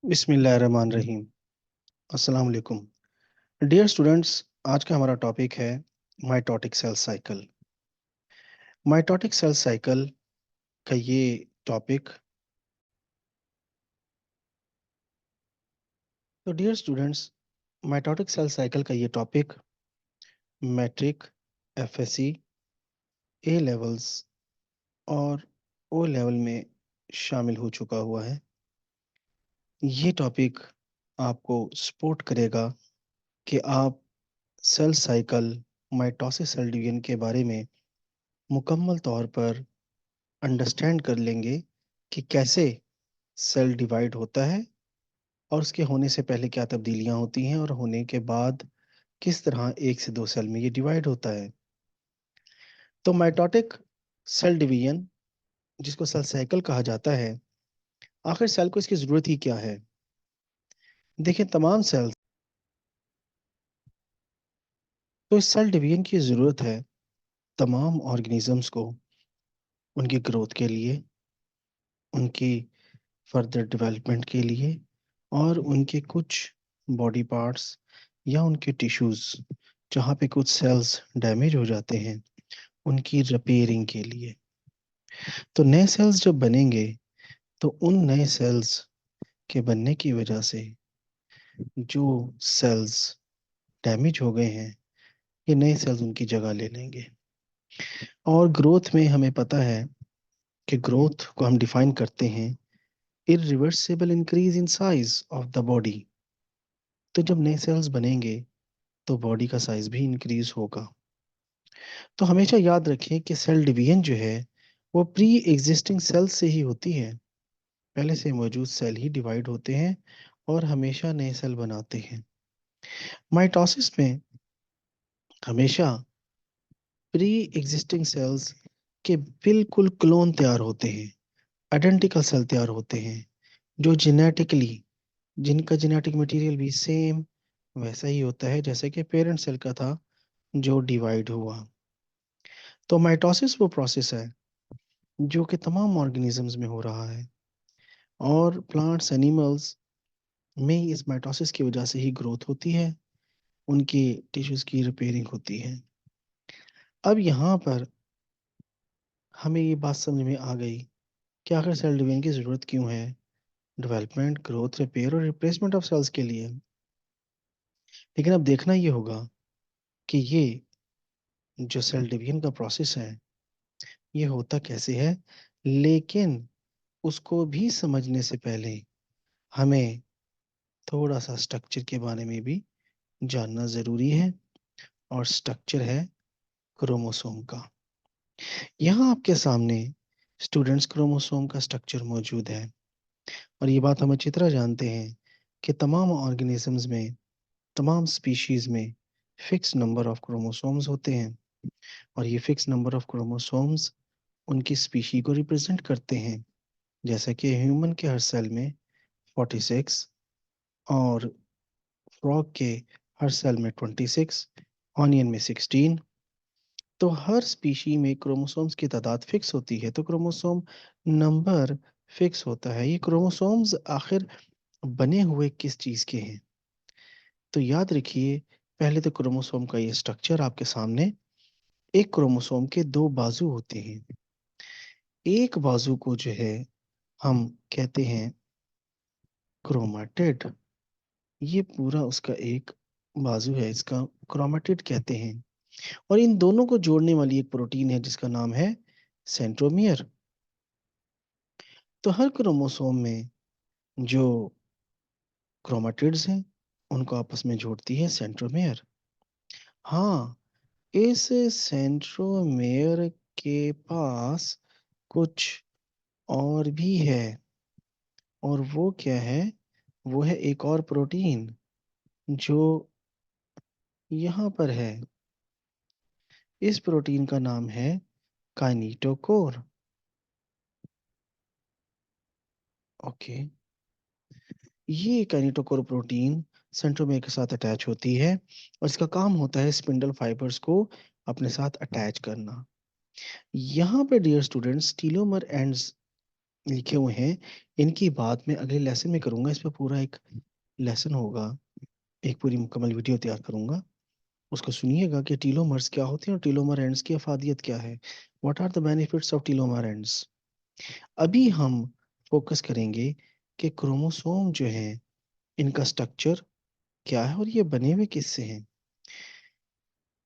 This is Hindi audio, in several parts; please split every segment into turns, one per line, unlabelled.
बिस्मिल्लाहिर्रहमानिर्रहीम। अस्सलाम वालेकुम। डियर स्टूडेंट्स, आज का हमारा टॉपिक है mitotic cell cycle. Mitotic cell cycle का ये टॉपिक, तो dear students, mitotic cell cycle का ये topic matric, FSc, A levels और ओ लेवल में शामिल हो चुका हुआ है। ये टॉपिक आपको सपोर्ट करेगा कि आप cell cycle, mitosis cell division के बारे में मुकम्मल तौर पर अंडरस्टैंड कर लेंगे कि कैसे सेल डिवाइड होता है और उसके होने से पहले क्या तब्दीलियां होती हैं और होने के बाद किस तरह एक से दो सेल में ये डिवाइड होता है। तो माइटोटिक सेल डिवीजन, जिसको सेल साइकिल कहा जाता है, आखिर सेल को इसकी जरूरत ही क्या है? देखिए, तमाम सेल्स, तो इस सेल डिवीजन की जरूरत है तमाम ऑर्गेनिजम्स को, उनकी ग्रोथ के लिए, उनकी फर्दर डेवलपमेंट के लिए और उनके कुछ बॉडी पार्ट्स या उनके टिश्यूज जहाँ पे कुछ सेल्स डैमेज हो जाते हैं, उनकी रिपेयरिंग के लिए। तो नए सेल्स जब बनेंगे तो उन नए सेल्स के बनने की वजह से जो सेल्स डैमेज हो गए हैं, ये नए सेल्स उनकी जगह ले लेंगे। और ग्रोथ में हमें पता है कि ग्रोथ को हम डिफाइन करते हैं irreversible increase in size of the body. तो जब नए सेल्स बनेंगे तो बॉडी का साइज भी इंक्रीज होगा। तो हमेशा याद रखें कि सेल डिवीजन जो है वो प्री एग्जिस्टिंग सेल से ही होती है। पहले से मौजूद सेल ही डिवाइड होते हैं और हमेशा नए सेल बनाते हैं। माइटोसिस में हमेशा प्री एग्जिस्टिंग सेल्स के बिल्कुल क्लोन तैयार होते हैं, आइडेंटिकल सेल तैयार होते हैं, जो जेनेटिकली, जिनका जेनेटिक मटेरियल भी सेम वैसा ही होता है जैसे कि पेरेंट सेल का था जो डिवाइड हुआ। तो माइटोसिस वो प्रोसेस है जो कि तमाम ऑर्गेनिजम्स में हो रहा है और प्लांट्स, एनिमल्स में इस माइटोसिस की वजह से ही ग्रोथ होती है, उनकी टिश्यूज की रिपेयरिंग होती है। अब यहाँ पर हमें ये बात समझ में आ गई कि आखिर सेल डिवीजन की ज़रूरत क्यों है, डेवलपमेंट, ग्रोथ, रिपेयर और रिप्लेसमेंट ऑफ सेल्स के लिए। लेकिन अब देखना ये होगा कि ये जो सेल डिवीजन का प्रोसेस है ये होता कैसे है। लेकिन उसको भी समझने से पहले हमें थोड़ा सा स्ट्रक्चर के बारे में भी जानना ज़रूरी है, और स्ट्रक्चर है क्रोमोसोम का। यहाँ आपके सामने स्टूडेंट्स क्रोमोसोम का स्ट्रक्चर मौजूद है, और ये बात हम अच्छी तरह जानते हैं कि तमाम ऑर्गेनिजम्स में, तमाम स्पीशीज में फिक्स नंबर ऑफ क्रोमोसोम्स होते हैं, और ये फिक्स नंबर ऑफ क्रोमोसोम्स उनकी स्पीशी को रिप्रेजेंट करते हैं। जैसे कि ह्यूमन के हर सेल में 46 और फ्रॉग के हर सेल में 26, ऑनियन में 16। तो हर स्पीशी में क्रोमोसोम्स की तादाद फिक्स होती है, तो क्रोमोसोम नंबर फिक्स होता है। ये क्रोमोसोम्स आखिर बने हुए किस चीज़ के हैं? तो याद रखिए, पहले तो क्रोमोसोम का ये स्ट्रक्चर आपके सामने। एक क्रोमोसोम के दो बाजू होते हैं। एक बाजू को जो है हम कहते हैं क्रोमाटिड। ये पूरा उसका एक बाजू है, इसका क्रोमाटिड कहते हैं। और इन दोनों को जोड़ने वाली एक प्रोटीन है जिसका नाम है सेंट्रोमियर। तो हर क्रोमोसोम में जो क्रोमाटिड्स हैं उनको आपस में जोड़ती है सेंट्रोमियर। हाँ, इस सेंट्रोमेयर के पास कुछ और भी है, और वो क्या है? वो है एक और प्रोटीन जो यहाँ पर है। इस प्रोटीन का नाम है काइनेटोकोर। ओके, ये काइनेटोकोर प्रोटीन सेंट्रोमेयर के साथ अटैच होती है, और इसका काम होता है स्पिंडल फाइबर्स को अपने साथ अटैच करना। यहाँ पे डियर स्टूडेंट्स टीलोमर एंड्स लिखे हुए हैं, इनकी बात मैं अगले लेसन में करूंगा। इस पे पूरा एक लेसन होगा, एक पूरी मुकम्मल वीडियो तैयार करूंगा, उसको सुनिएगा कि टीलोमर्स क्या होते हैं और टीलोमर एंड्स की अफादियत क्या है। What are the benefits of telomere ends. अभी हम फोकस करेंगे कि क्रोमोसोम जो है, इनका स्ट्रक्चर क्या है और ये बने हुए किससे हैं।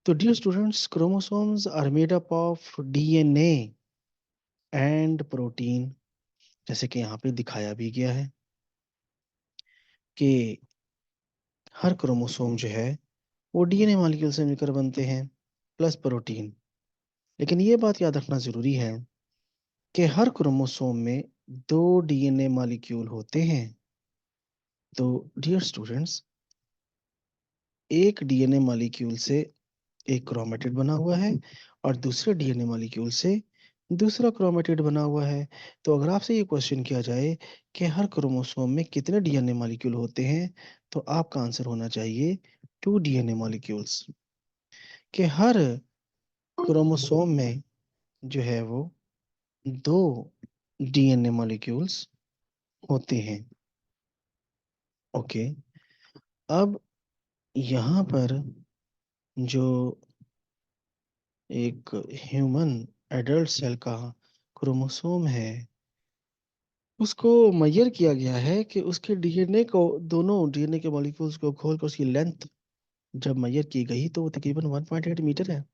तो dear students, chromosomes are made up of DNA and protein, जैसे कि यहाँ पे दिखाया भी गया है कि हर क्रोमोसोम जो है वो डीएनए मॉलिक्यूल से मिलकर बनते हैं प्लस प्रोटीन। लेकिन ये बात याद रखना जरूरी है कि हर क्रोमोसोम में दो डीएनए मॉलिक्यूल होते हैं। तो डियर स्टूडेंट्स, एक डीएनए मॉलिक्यूल से एक क्रोमेटिड बना हुआ है और दूसरे डीएनए मॉलिक्यूल से दूसरा क्रोमेटिड बना हुआ है। तो अगर आपसे ये क्वेश्चन किया जाए कि हर क्रोमोसोम में कितने डीएनए मॉलिक्यूल होते हैं, तो आपका आंसर होना चाहिए 2 डीएनए मॉलिक्यूल्स। कि हर क्रोमोसोम में जो है वो दो डीएनए मॉलिक्यूल्स होते हैं। ओके, अब यहाँ पर जो एक ह्यूमन एडल्ट सेल का क्रोमोसोम है, उसको मेजर किया गया है कि उसके डीएनए को, दोनों डीएनए के मॉलिक्यूल्स को खोल कर उसकी लेंथ जब मेजर की गई तो वो तकरीबन 1.8 मीटर है,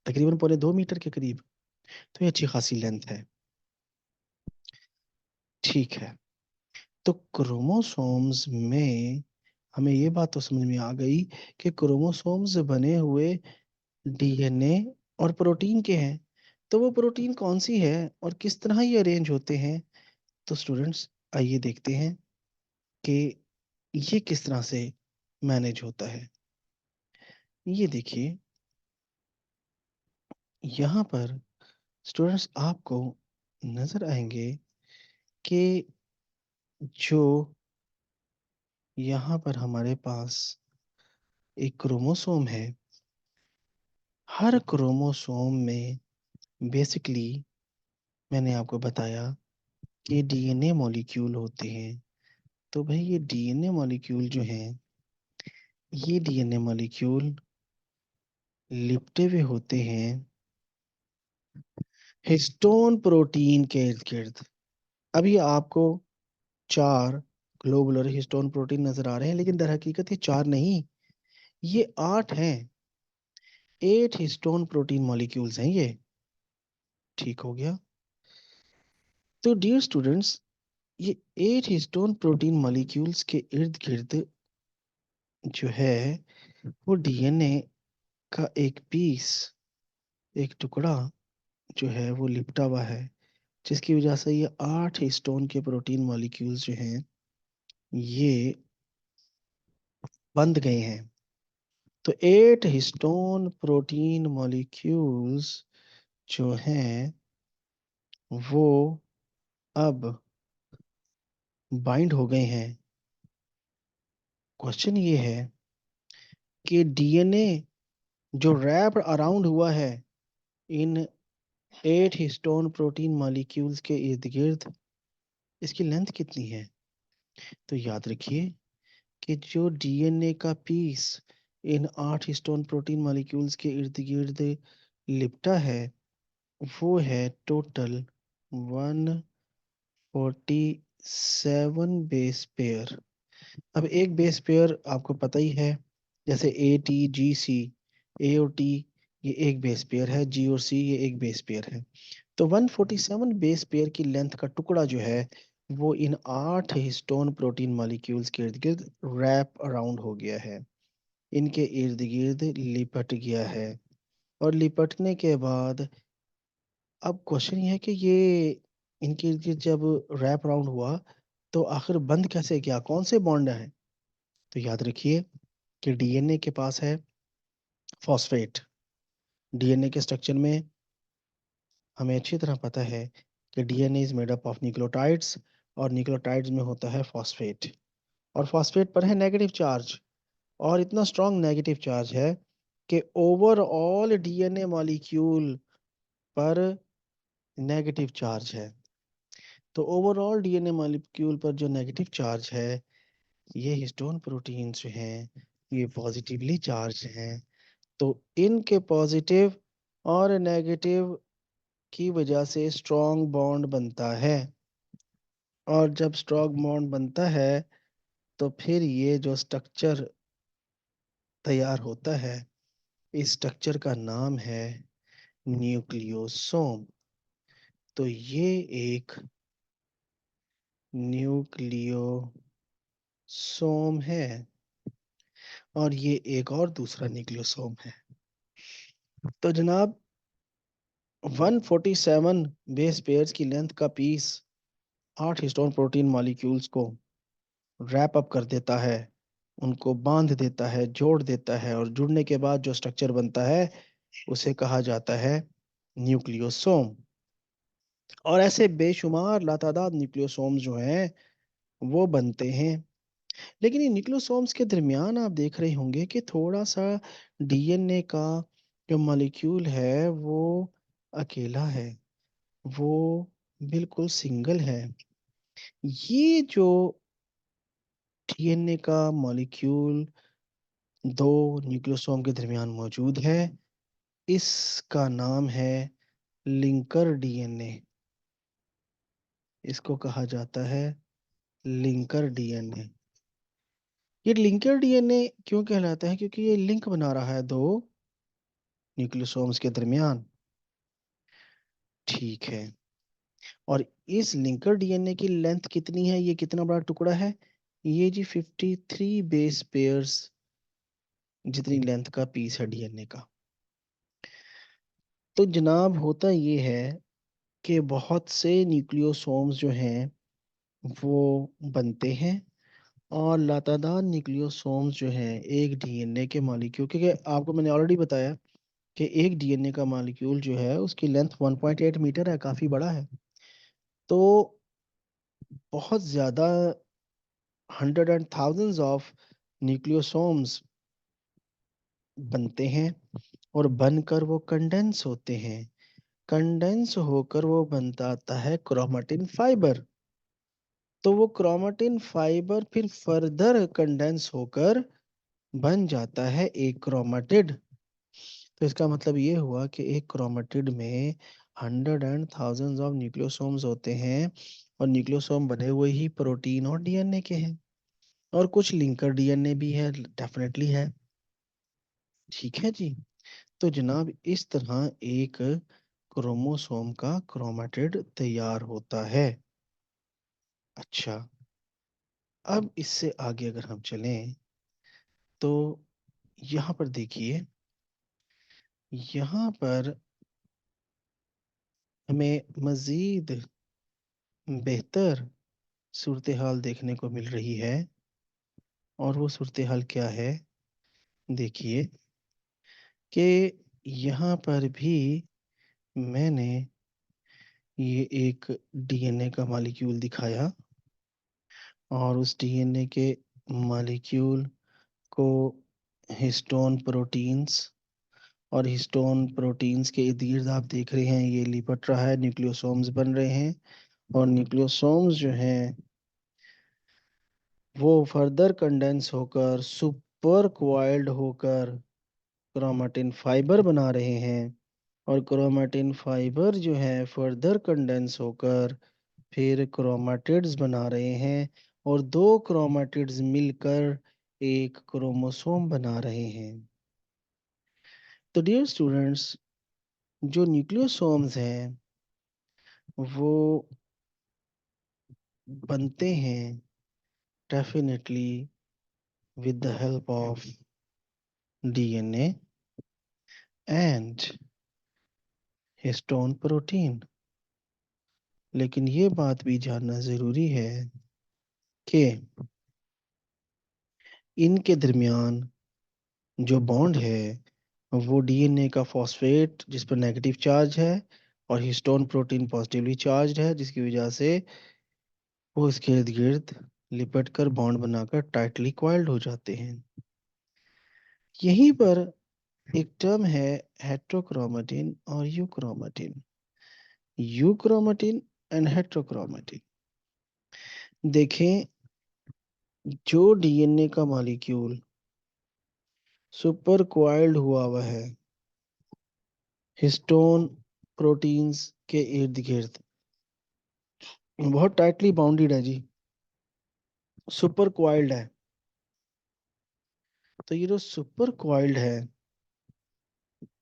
तकरीबन 2.25 मीटर के करीब। तो ये अच्छी खासी लेंथ है। ठीक है, तो क्रोमोसोम्स में हमें ये बात तो समझ में आ गई कि क्रोमोसोम्स बने हुए डीएनए और प्रोटीन के हैं। तो वो प्रोटीन कौन सी है और किस तरह ये अरेंज होते हैं। तो स्टूडेंट्स, आइए देखते हैं कि ये किस तरह से मैनेज होता है। ये देखिए, यहाँ पर स्टूडेंट्स आपको नजर आएंगे कि जो यहाँ पर हमारे पास एक क्रोमोसोम है, हर क्रोमोसोम में बेसिकली मैंने आपको बताया कि डीएनए मॉलिक्यूल होते हैं। तो भाई ये डीएनए मॉलिक्यूल जो हैं, ये डीएनए मॉलिक्यूल लिपटे हुए होते हैं हिस्टोन प्रोटीन के इर्द गिर्द। अभी आपको 4 ग्लोबुलर हिस्टोन प्रोटीन नजर आ रहे हैं, लेकिन दर हकीकत ये 4 नहीं, ये 8 हैं। 8 हिस्टोन प्रोटीन मॉलिक्यूल्स हैं ये। ठीक हो गया। तो डियर स्टूडेंट्स, ये 8 हिस्टोन प्रोटीन मॉलिक्यूल्स के इर्द गिर्द जो है वो डीएनए का एक पीस, एक टुकड़ा जो है वो लिपटा हुआ है, जिसकी वजह से ये 8 हिस्टोन के प्रोटीन मॉलिक्यूल्स जो हैं ये बंध गए हैं। तो 8 हिस्टोन प्रोटीन मॉलिक्यूल्स जो हैं वो अब बाइंड हो गए हैं। क्वेश्चन ये है कि डीएनए जो रैप्ड अराउंड हुआ है इन 8 हिस्टोन प्रोटीन मॉलिक्यूल्स के इर्द गिर्द, इसकी लेंथ कितनी है। तो याद रखिए कि जो डीएनए का पीस इन 8 हिस्टोन प्रोटीन मॉलिक्यूल्स के इर्द गिर्द लिपटा है वो है टोटल 147 बेस पेयर। अब एक बेस पेयर आपको पता ही है, जैसे ATGC, A और T ये एक बेस पेयर है, G और C ये एक बेस पेयर है। तो 147 बेस पेयर की लेंथ का टुकड़ा जो है वो इन 8 हिस्टोन प्रोटीन मॉलिक्यूल्स के इर्द गिर्द रैप अराउंड हो गया है, इनके इर्द गिर्द लिपट गया है। और लिपटने के बाद अब क्वेश्चन ये है कि ये इनके इर्द गिर्द जब रैप अराउंड हुआ तो आखिर बंद कैसे किया, कौन से बॉन्ड है। तो याद रखिए कि डीएनए के पास है फॉस्फेट। डीएनए के स्ट्रक्चर में हमें अच्छी तरह पता है कि DNA is made up of nucleotides, और न्यूक्लियोटाइड्स में होता है फॉस्फेट, और फॉस्फेट पर है नेगेटिव चार्ज, और इतना स्ट्रॉन्ग नेगेटिव चार्ज है कि ओवरऑल डीएनए मॉलिक्यूल पर नेगेटिव चार्ज है। तो ओवरऑल डीएनए मॉलिक्यूल पर जो नेगेटिव चार्ज है, ये हिस्टोन प्रोटीन जो हैं, ये पॉजिटिवली चार्ज हैं। तो इनके पॉजिटिव और नेगेटिव की वजह से स्ट्रॉन्ग बॉन्ड बनता है, और जब स्ट्रॉन्ग बॉन्ड बनता है तो फिर ये जो स्ट्रक्चर तैयार होता है, इस स्ट्रक्चर का नाम है न्यूक्लियोसोम। तो ये एक न्यूक्लियोसोम है, और ये एक और दूसरा न्यूक्लियोसोम है। तो जनाब, 147 बेस पेयर्स की लेंथ का पीस 8 हिस्टोन प्रोटीन मॉलिक्यूल्स को रैप अप कर देता है, उनको बांध देता है, जोड़ देता है, और जुड़ने के बाद जो स्ट्रक्चर बनता है उसे कहा जाता है न्यूक्लियोसोम। और ऐसे बेशुमार लातादाद न्यूक्लियोसोम जो हैं वो बनते हैं। लेकिन ये न्यूक्लियोसोम्स के दरमियान आप देख रहे होंगे कि थोड़ा सा डीएनए का जो मॉलिक्यूल है वो अकेला है, वो बिल्कुल सिंगल है। ये जो डीएनए का मॉलिक्यूल दो न्यूक्लियोसोम के दरमियान मौजूद है, इसका नाम है लिंकर डीएनए। इसको कहा जाता है लिंकर डीएनए। ये लिंकर डीएनए क्यों कहलाता है? क्योंकि ये लिंक बना रहा है दो न्यूक्लियोसोम्स के दरमियान। ठीक है। और इस लिंकर डीएनए की लेंथ कितनी है, ये कितना बड़ा टुकड़ा है? ये जी 53 बेस पेयर्स जितनी लेंथ का पीस है डीएनए का। तो जनाब, होता ये है कि बहुत से न्यूक्लियोसोम्स जो हैं वो बनते हैं, और लातादार न्यूक्लियोसोम्स जो हैं एक डीएनए के मॉलिक्यूल, क्योंकि आपको मैंने ऑलरेडी बताया कि एक डीएनए का मॉलिक्यूल जो है उसकी लेंथ 1.8 मीटर है, काफी बड़ा है। तो बहुत ज्यादा hundred and thousands of nucleosomes बनते हैं, और बनकर वो कंडेंस होते हैं। कंडेंस होकर वो बनता आता है क्रोमेटिन फाइबर। तो वो क्रोमेटिन फाइबर फिर फर्दर कंडेंस होकर बन जाता है एक क्रोमेटिड। तो इसका मतलब ये हुआ कि एक क्रोमेटिड में hundred and thousands of nucleosomes होते हैं, और न्यूक्लियोसोम बने हुए ही प्रोटीन और डीएनए के हैं, और कुछ लिंकर डीएनए भी है, डेफिनेटली है। ठीक है जी। तो जनाब, इस तरह एक क्रोमोसोम का क्रोमेटिड तैयार होता है। अच्छा, अब इससे आगे अगर हम चलें तो यहाँ पर देखिए, यहाँ पर हमें मजीद बेहतर सूरत हाल देखने को मिल रही है। और वो सूरत हाल क्या है? देखिए कि यहाँ पर भी मैंने ये एक डीएनए का मॉलिक्यूल दिखाया, और उस डीएनए के मॉलिक्यूल को हिस्टोन प्रोटीन्स, और हिस्टोन प्रोटीन्स के इर्द गिर्द आप देख रहे हैं ये लिपट रहा है, न्यूक्लियोसोम्स बन रहे हैं। और न्यूक्लियोसोम्स जो हैं वो फर्दर कंडेंस होकर सुपर क्वाइल्ड होकर क्रोमेटिन फाइबर बना रहे हैं, और क्रोमेटिन फाइबर जो है फर्दर कंडेंस होकर फिर क्रोमेटिड्स बना रहे हैं, और दो क्रोमेटिड्स मिलकर एक क्रोमोसोम बना रहे हैं। तो डियर स्टूडेंट्स, जो न्यूक्लियोसोम्स हैं वो बनते हैं definitely with the help of DNA and histone protein। लेकिन ये बात भी जानना जरूरी है कि इनके दरमियान जो बॉन्ड है वो डीएनए का फॉस्फेट जिस पर नेगेटिव चार्ज है, और हिस्टोन प्रोटीन पॉजिटिवली चार्ज है, जिसकी वजह से वो इसके इर्द गिर्द लिपट कर बॉन्ड बनाकर टाइटली कॉइल्ड हो जाते हैं। यहीं पर एक टर्म है हेट्रोक्रोमेटिन और यूक्रोमेटिन। Euchromatin and heterochromatin. देखें, जो डीएनए का मॉलिक्यूल सुपर क्वाइल्ड हुआ है हिस्टोन प्रोटीन्स के इर्द गिर्द, बहुत टाइटली बाउंडेड है जी, सुपर क्वाइल्ड है। तो ये जो सुपर क्वाइल्ड है,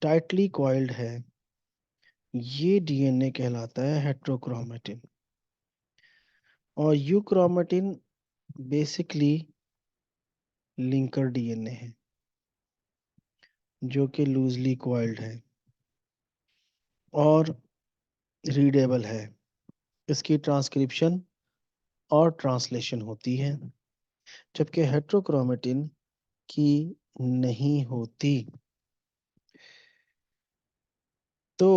टाइटली क्वाइल्ड है, ये डीएनए कहलाता है हेट्रोक्रोमेटिन। और यूक्रोमेटिन बेसिकली लिंकर डीएनए है, जो कि लूजली क्वाइल्ड है और रीडेबल है। इसकी ट्रांसक्रिप्शन और ट्रांसलेशन होती है, जबकि हेट्रोक्रोमेटिन की नहीं होती। तो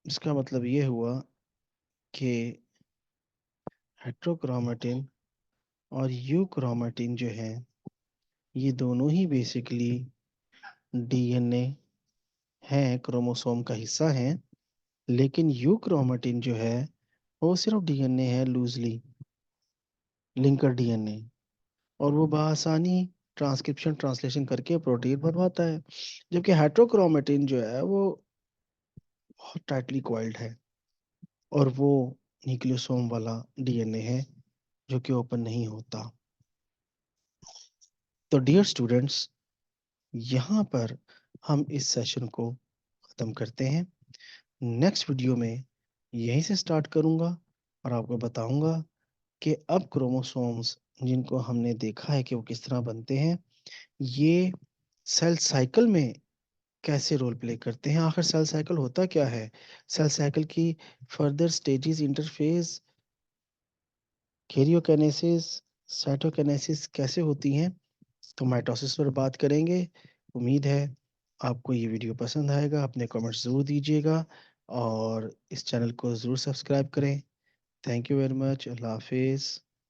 इसका मतलब ये हुआ कि हेट्रोक्रोमेटिन और यूक्रोमेटिन जो है, ये दोनों ही बेसिकली डीएनए हैं, क्रोमोसोम का हिस्सा हैं। लेकिन यूक्रोमेटिन जो है वो सिर्फ डीएनए है, लूजली लिंकर डीएनए, और वो बआसानी ट्रांसक्रिप्शन ट्रांसलेशन करके प्रोटीन बनवाता है। जबकि हेट्रोक्रोमेटिन जो है वो बहुत टाइटली क्वाइल्ड है और वो न्यूक्लियोसोम वाला डीएनए है, जो कि ओपन नहीं होता। तो डियर स्टूडेंट्स, यहाँ पर हम इस सेशन को ख़त्म करते हैं। नेक्स्ट वीडियो में यहीं से स्टार्ट करूँगा और आपको बताऊँगा कि अब क्रोमोसोम्स जिनको हमने देखा है कि वो किस तरह बनते हैं, ये सेल साइकिल में कैसे रोल प्ले करते हैं। आखिर सेल साइकिल होता क्या है, सेल साइकिल की further stages, interface, karyokinesis, cytokinesis कैसे होती हैं, तो माइटोसिस पर बात करेंगे। उम्मीद है आपको ये वीडियो पसंद आएगा। अपने कमेंट्स ज़रूर दीजिएगा और इस चैनल को ज़रूर सब्सक्राइब करें। Thank you very much. अल्लाह हाफिज़।